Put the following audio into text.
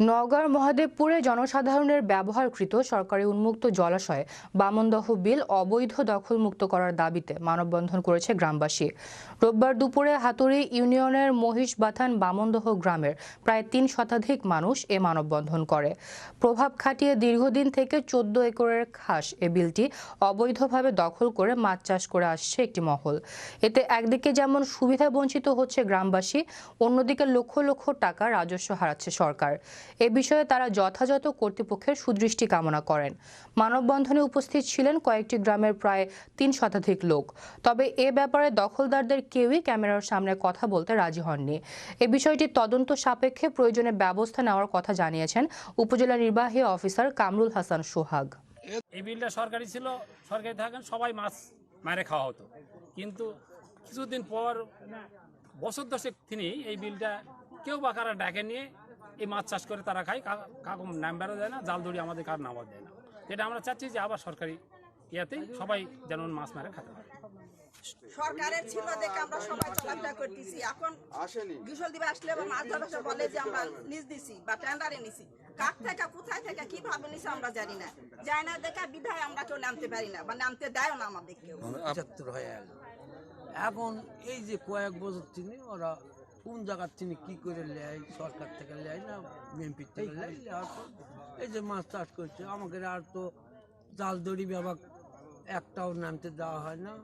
নওগাঁর মহাদেবপুরে জনসাধারণের ব্যবহারকৃত সরকারি উন্মুক্ত জলাশয়ে বামনদহ বিল অবৈধ দখলমুক্ত করার দাবিতে মানববন্ধন করেছে গ্রামবাসী। রোববার দুপুরে হাতুড়ি ইউনিয়নের মহিষবাথান বামনদহ গ্রামের প্রায় ৩ শতাধিক মানুষ এ মানববন্ধন করে। প্রভাব খাটিয়ে দীর্ঘদিন থেকে ১৪ একরের খাস এ বিলটি অবৈধভাবে দখল করে মাছ চাষ করে আসছে একটি মহল। এতে একদিকে যেমন সুবিধা বঞ্চিত হচ্ছে গ্রামবাসী, অন্যদিকে লক্ষ লক্ষ টাকা রাজস্ব হারাচ্ছে সরকার। এ বিষয়ে তারা যথাযথ কর্তৃপক্ষের সুদৃষ্টি কামনা করেন। মানববন্ধনে উপস্থিত ছিলেন কয়েকটি গ্রামের প্রায় ৩ শতাধিক লোক। তবে এ ব্যাপারে দখলদারদের কেউই ক্যামেরার সামনে কথা বলতে রাজি হননি। এ বিষয়টি তদন্ত সাপেক্ষে প্রয়োজনে ব্যবস্থা নেওয়ার কথা জানিয়েছেন উপজেলা নির্বাহী অফিসার কামরুল হাসান সোহাগ। এই বিলটা সরকারি ছিল, সরকারি থাকেন সবাই মাছ মারে খাওয়া হতো, কিন্তু কিছুদিন পর বছর দশেক তিনি এই বিলটা কেউ বা কারা ডাকে নিয়ে এই মাছ চাষ করে তারা খায়, কাকু নাম বেড়া যায় না, জাল দড়ি আমাদের কার নামও দেয় না। এটা আমরা চাচ্ছি যে আবার সরকারি ইয়াতেই সবাই যেন মাছ মারে খেতে পারে। সরকারের ছিল দেখে আমরা সবাই চলাফেরা করতেছি। এখন গোসল দিবে আসলে মাছ ধরা বলে যে আমরা নিজ দিছি বা টেন্ডারে নিছি, কাক থেকে কোথায় থেকে কিভাবে নিছি আমরা জানি না, যাই না দেখা বিধায় আমরা কেউ নামতে পারি না বা নামতে দেয় না আমাদের কেউ। ৭৫ হয়ে গেল। এখন এই যে কয়েক বছর তিনি ওরা কোন জায়গার তিনি কি করে নেয়, সরকার থেকে নেয় না এমপি থেকে নেয়, এই যে মাছ চাষ করছে আমাকে আর তো জাল দড়ি ব্যবহার একটাও নামতে দেওয়া হয় না।